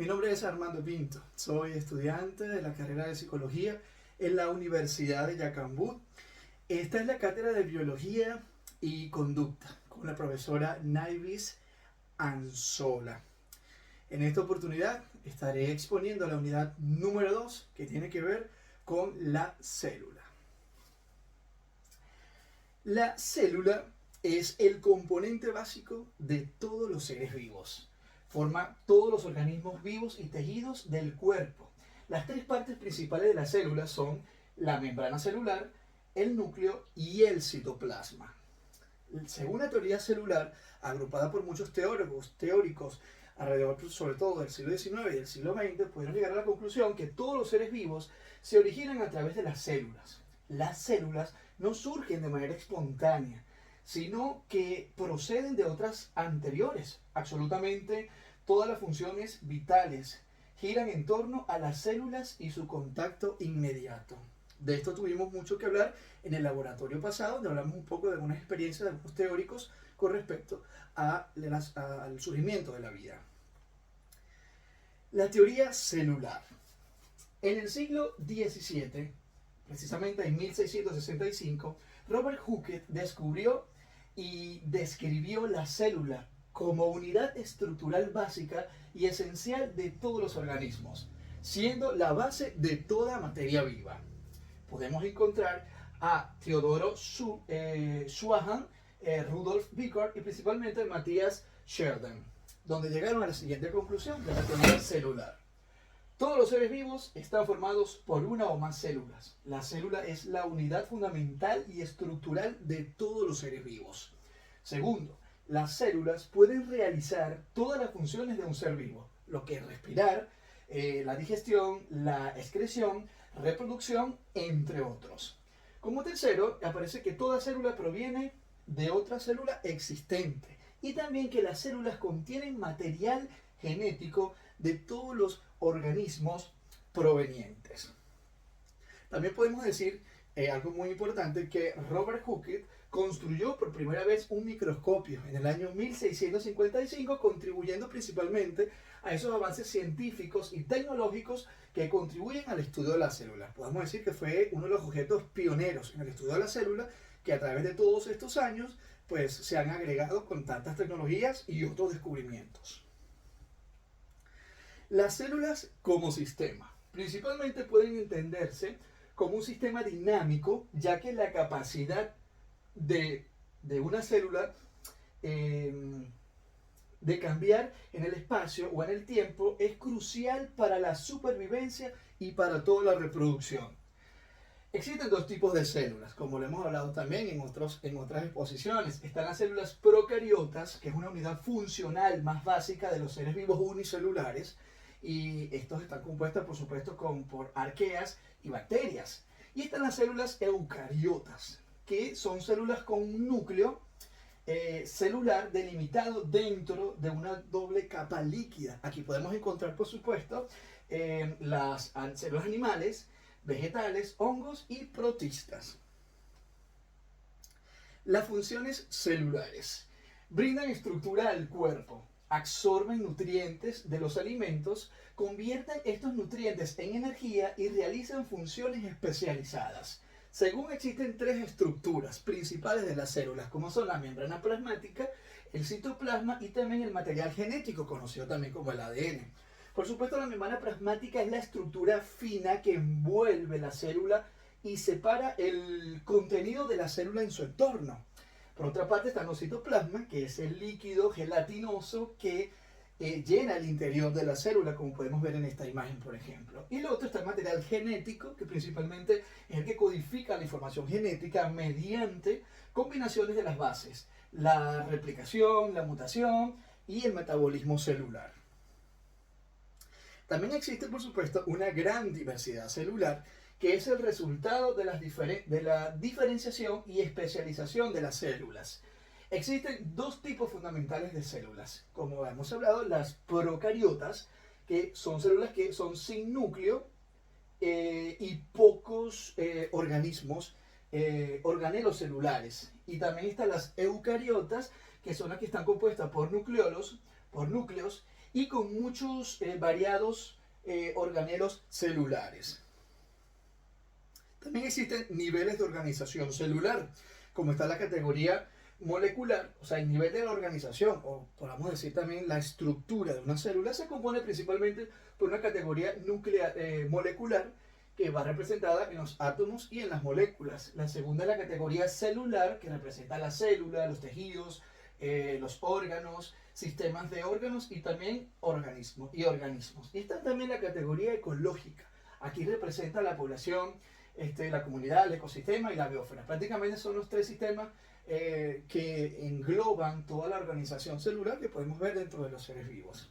Mi nombre es Armando Pinto, soy estudiante de la carrera de Psicología en la Universidad de Yacambú. Esta es la cátedra de Biología y Conducta con la profesora Naivis Anzola. En esta oportunidad estaré exponiendo la unidad número 2 que tiene que ver con la célula. La célula es el componente básico de todos los seres vivos. Forma todos los organismos vivos y tejidos del cuerpo. Las tres partes principales de la célula son la membrana celular, el núcleo y el citoplasma. Según la teoría celular, agrupada por muchos teóricos alrededor sobre todo del siglo XIX y del siglo XX, pudieron llegar a la conclusión que todos los seres vivos se originan a través de las células. Las células no surgen de manera espontánea, sino que proceden de otras anteriores. Absolutamente todas las funciones vitales giran en torno a las células y su contacto inmediato. De esto tuvimos mucho que hablar en el laboratorio pasado, donde hablamos un poco de algunas experiencias de algunos teóricos con respecto al surgimiento de la vida. La teoría celular. En el siglo XVII, precisamente en 1665, Robert Hooke descubrió y describió la célula como unidad estructural básica y esencial de todos los organismos, siendo la base de toda materia viva. Podemos encontrar a Theodore Schwann, Rudolf Virchow y principalmente Matthias Schleiden, donde llegaron a la siguiente conclusión de la teoría celular. Todos los seres vivos están formados por una o más células. La célula es la unidad fundamental y estructural de todos los seres vivos. Segundo, las células pueden realizar todas las funciones de un ser vivo, lo que es respirar, la digestión, la excreción, reproducción, entre otros. Como tercero, aparece que toda célula proviene de otra célula existente y también que las células contienen material genético de todos los organismos provenientes. También podemos decir algo muy importante, que Robert Hooke construyó por primera vez un microscopio en el año 1655, contribuyendo principalmente a esos avances científicos y tecnológicos que contribuyen al estudio de la célula. Podemos decir que fue uno de los objetos pioneros en el estudio de la célula, que a través de todos estos años pues, se han agregado con tantas tecnologías y otros descubrimientos. Las células como sistema principalmente pueden entenderse como un sistema dinámico, ya que la capacidad de una célula de cambiar en el espacio o en el tiempo es crucial para la supervivencia y para toda la reproducción. Existen dos tipos de células, como lo hemos hablado también en otras exposiciones. Están las células procariotas, que es una unidad funcional más básica de los seres vivos unicelulares, y estos están compuestos, por supuesto, por arqueas y bacterias. Y están las células eucariotas, que son células con un núcleo celular delimitado dentro de una doble capa líquida. Aquí podemos encontrar, por supuesto, las células animales, vegetales, hongos y protistas. Las funciones celulares brindan estructura al cuerpo, absorben nutrientes de los alimentos, convierten estos nutrientes en energía y realizan funciones especializadas. Según existen tres estructuras principales de las células, como son la membrana plasmática, el citoplasma y también el material genético, conocido también como el ADN. Por supuesto, la membrana plasmática es la estructura fina que envuelve la célula y separa el contenido de la célula en su entorno. Por otra parte está el citoplasma, que es el líquido gelatinoso que llena el interior de la célula, como podemos ver en esta imagen, por ejemplo. Y lo otro está el material genético, que principalmente es el que codifica la información genética mediante combinaciones de las bases, la replicación, la mutación y el metabolismo celular. También existe, por supuesto, una gran diversidad celular, que es el resultado de la diferenciación y especialización de las células. Existen dos tipos fundamentales de células. Como hemos hablado, las procariotas, que son células que son sin núcleo y pocos organismos, organelos celulares. Y también están las eucariotas, que son las que están compuestas por núcleos y con muchos variados organelos celulares. También existen niveles de organización celular, como está la categoría molecular, o sea, el nivel de la organización, o podemos decir también la estructura de una célula, se compone principalmente por una categoría nuclear, molecular, que va representada en los átomos y en las moléculas. La segunda es la categoría celular, que representa la célula, los tejidos, los órganos, sistemas de órganos y también organismos. Y está también la categoría ecológica. Aquí representa la población, la comunidad, el ecosistema y la biosfera. Prácticamente son los tres sistemas que engloban toda la organización celular que podemos ver dentro de los seres vivos.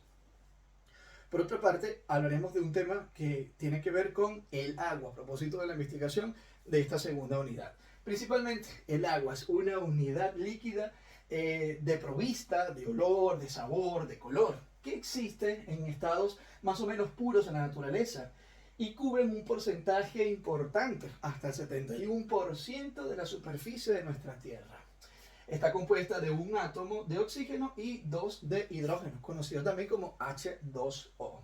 Por otra parte, hablaremos de un tema que tiene que ver con el agua, a propósito de la investigación de esta segunda unidad. Principalmente, el agua es una unidad líquida de provista, de olor, de sabor, de color, que existe en estados más o menos puros en la naturaleza y cubren un porcentaje importante, hasta el 71% de la superficie de nuestra Tierra. Está compuesta de un átomo de oxígeno y dos de hidrógeno, conocido también como H2O.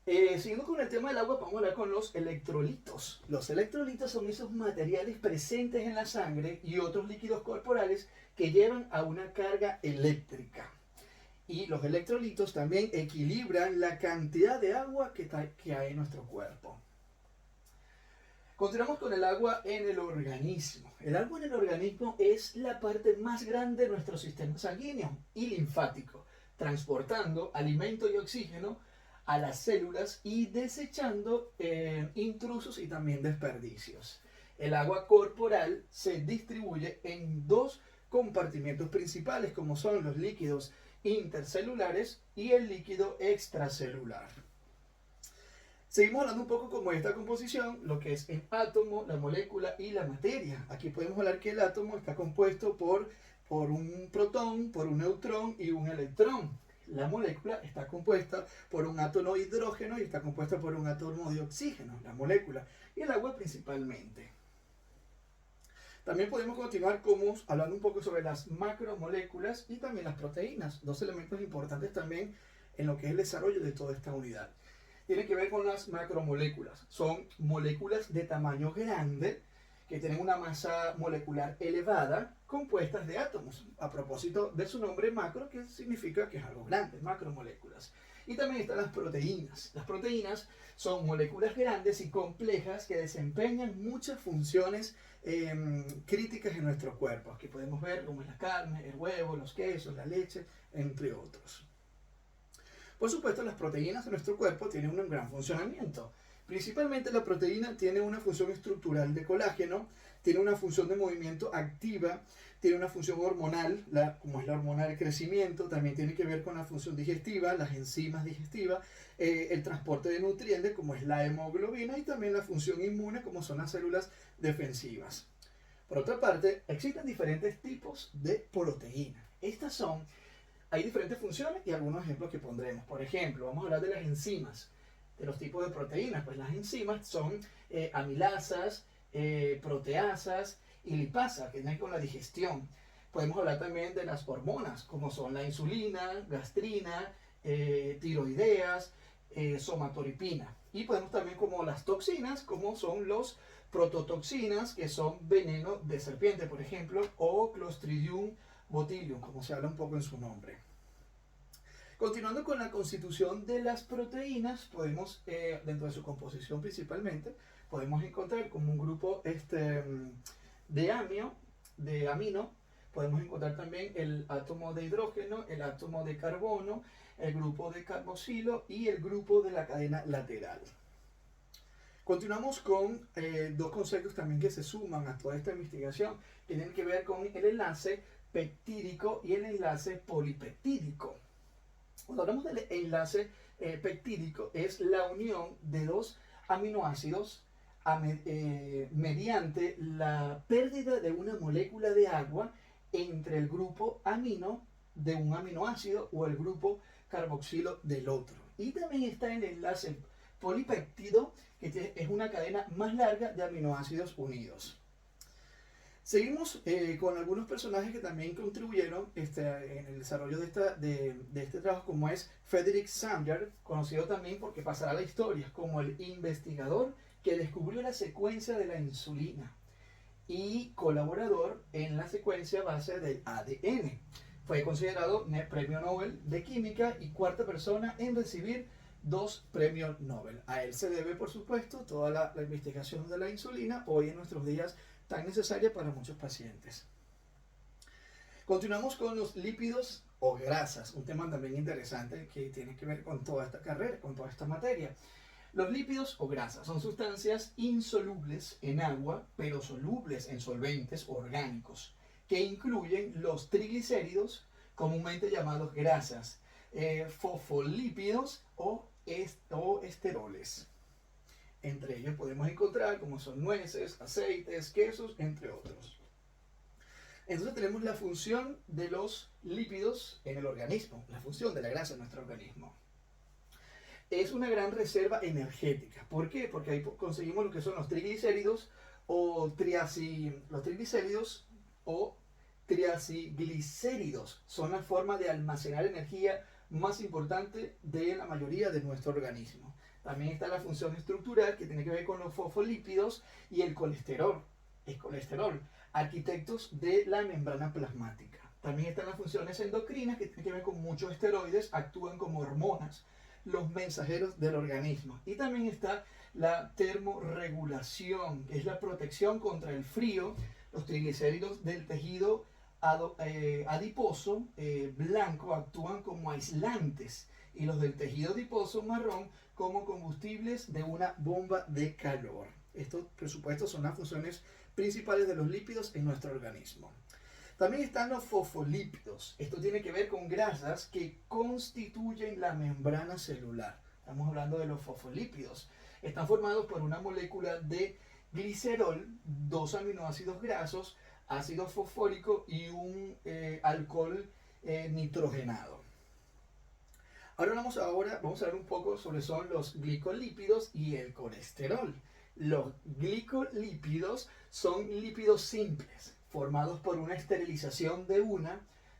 Siguiendo con el tema del agua, vamos a hablar con los electrolitos. Los electrolitos son esos materiales presentes en la sangre y otros líquidos corporales que llevan a una carga eléctrica. Y los electrolitos también equilibran la cantidad de agua que hay en nuestro cuerpo. Continuamos con el agua en el organismo. El agua en el organismo es la parte más grande de nuestro sistema sanguíneo y linfático, transportando alimento y oxígeno a las células y desechando intrusos y también desperdicios. El agua corporal se distribuye en dos compartimientos principales, como son los líquidos intercelulares y el líquido extracelular. Seguimos hablando un poco como esta composición, lo que es el átomo, la molécula y la materia. Aquí podemos hablar que el átomo está compuesto por un protón, por un neutrón y un electrón. La molécula está compuesta por un átomo de hidrógeno y está compuesta por un átomo de oxígeno, la molécula, y el agua principalmente. También podemos continuar hablando un poco sobre las macromoléculas y también las proteínas, dos elementos importantes también en lo que es el desarrollo de toda esta unidad. Tiene que ver con las macromoléculas. Son moléculas de tamaño grande que tienen una masa molecular elevada, compuestas de átomos. A propósito de su nombre macro, que significa que es algo grande, macromoléculas. Y también están las proteínas. Las proteínas son moléculas grandes y complejas que desempeñan muchas funciones críticas en nuestro cuerpo. Aquí podemos ver cómo es la carne, el huevo, los quesos, la leche, entre otros. Por supuesto, las proteínas de nuestro cuerpo tienen un gran funcionamiento. Principalmente la proteína tiene una función estructural de colágeno, tiene una función de movimiento activa, tiene una función hormonal, como es la hormona del crecimiento, también tiene que ver con la función digestiva, las enzimas digestivas, el transporte de nutrientes, como es la hemoglobina, y también la función inmune, como son las células defensivas. Por otra parte, existen diferentes tipos de proteínas. Hay diferentes funciones y algunos ejemplos que pondremos. Por ejemplo, vamos a hablar de las enzimas, de los tipos de proteínas. Pues las enzimas son amilasas, proteasas y lipasas, que tienen con la digestión. Podemos hablar también de las hormonas, como son la insulina, gastrina, tiroideas, somatoripina. Y podemos también como las toxinas, como son los prototoxinas, que son veneno de serpiente, por ejemplo, o Clostridium botulinum, como se habla un poco en su nombre. Continuando con la constitución de las proteínas, podemos, dentro de su composición principalmente, podemos encontrar como un grupo de amino, podemos encontrar también el átomo de hidrógeno, el átomo de carbono, el grupo de carboxilo y el grupo de la cadena lateral. Continuamos con dos conceptos también que se suman a toda esta investigación, que tienen que ver con el enlace peptídico y el enlace polipeptídico. Cuando hablamos del enlace peptídico, es la unión de dos aminoácidos mediante la pérdida de una molécula de agua entre el grupo amino de un aminoácido o el grupo carboxilo del otro. Y también está el enlace polipéptido, que es una cadena más larga de aminoácidos unidos. Seguimos con algunos personajes que también contribuyeron en el desarrollo de este trabajo, como es Frederick Sanger, conocido también porque pasará a la historia como el investigador que descubrió la secuencia de la insulina y colaborador en la secuencia base del ADN. Fue considerado Premio Nobel de Química y cuarta persona en recibir 2 premios Nobel. A él se debe, por supuesto, toda la investigación de la insulina, hoy en nuestros días tan necesaria para muchos pacientes. Continuamos con los lípidos o grasas, un tema también interesante que tiene que ver con toda esta carrera, con toda esta materia. Los lípidos o grasas son sustancias insolubles en agua, pero solubles en solventes orgánicos, que incluyen los triglicéridos, comúnmente llamados grasas, fosfolípidos o esteroles. Entre ellos podemos encontrar como son nueces, aceites, quesos, entre otros. Entonces tenemos la función de los lípidos en el organismo, la función de la grasa en nuestro organismo. Es una gran reserva energética. ¿Por qué? Porque ahí conseguimos lo que son los triglicéridos o triaciglicéridos. Son la forma de almacenar energía más importante de la mayoría de nuestro organismo. También está la función estructural que tiene que ver con los fosfolípidos y el colesterol, arquitectos de la membrana plasmática. También están las funciones endocrinas que tienen que ver con muchos esteroides, actúan como hormonas, los mensajeros del organismo. Y también está la termorregulación, que es la protección contra el frío, los triglicéridos del tejido adiposo blanco actúan como aislantes y los del tejido adiposo marrón como combustibles de una bomba de calor. Estos, por supuesto, son las funciones principales de los lípidos en nuestro organismo. También están los fosfolípidos. Esto tiene que ver con grasas que constituyen la membrana celular. Estamos hablando de los fosfolípidos. Están formados por una molécula de glicerol, 2 aminoácidos grasos, ácido fosfórico y un alcohol nitrogenado. Ahora vamos a ver un poco sobre son los glicolípidos y el colesterol. Los glicolípidos son lípidos simples, formados por una esterilización de 1,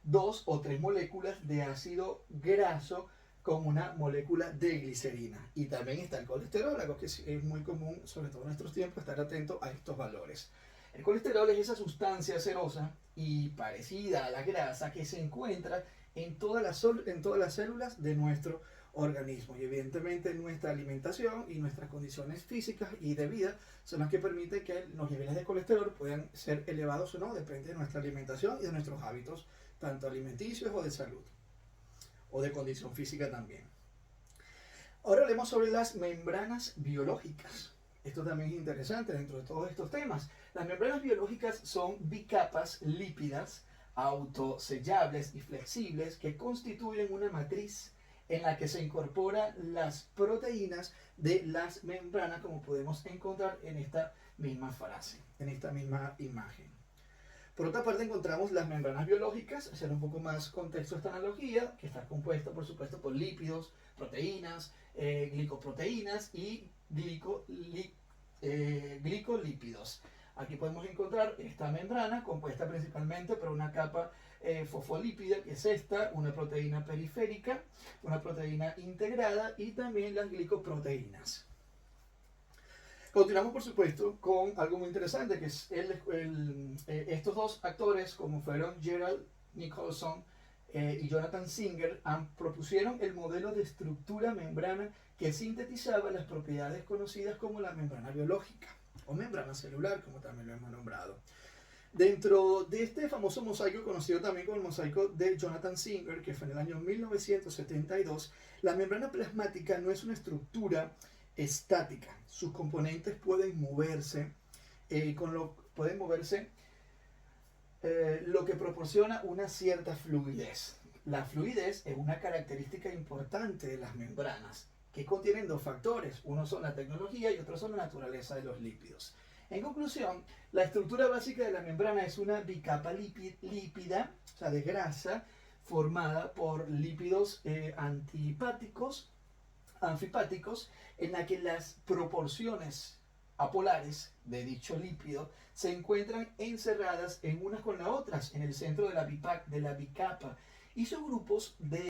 2 o 3 moléculas de ácido graso con una molécula de glicerina. Y también está el colesterol, algo que es muy común, sobre todo en nuestros tiempos, estar atento a estos valores. El colesterol es esa sustancia cerosa y parecida a la grasa que se encuentra en todas las células de nuestro organismo. Y evidentemente nuestra alimentación y nuestras condiciones físicas y de vida son las que permiten que los niveles de colesterol puedan ser elevados o no, depende de nuestra alimentación y de nuestros hábitos, tanto alimenticios o de salud, o de condición física también. Ahora hablemos sobre las membranas biológicas. Esto también es interesante dentro de todos estos temas. Las membranas biológicas son bicapas lípidas, autosellables y flexibles que constituyen una matriz en la que se incorporan las proteínas de las membranas, como podemos encontrar en esta misma frase, en esta misma imagen. Por otra parte encontramos las membranas biológicas, hacer un poco más contexto a esta analogía, que está compuesta por supuesto por lípidos, proteínas, glicoproteínas y glicolípidos. Aquí podemos encontrar esta membrana compuesta principalmente por una capa fosfolípida, que es esta, una proteína periférica, una proteína integrada y también las glicoproteínas. Continuamos, por supuesto, con algo muy interesante, que es estos dos actores, como fueron Gerald Nicholson y Jonathan Singer, propusieron el modelo de estructura membrana que sintetizaba las propiedades conocidas como la membrana biológica o membrana celular, como también lo hemos nombrado. Dentro de este famoso mosaico, conocido también como el mosaico de Jonathan Singer, que fue en el año 1972, la membrana plasmática no es una estructura estática. Sus componentes pueden moverse, lo que proporciona una cierta fluidez. La fluidez es una característica importante de las membranas, que contienen 2 factores. Uno son la tecnología y otro son la naturaleza de los lípidos. En conclusión, la estructura básica de la membrana es una bicapa lípida, o sea, de grasa, formada por lípidos anfipáticos, en la que las proporciones apolares de dicho lípido se encuentran encerradas en unas con las otras en el centro de la bicapa y sus grupos de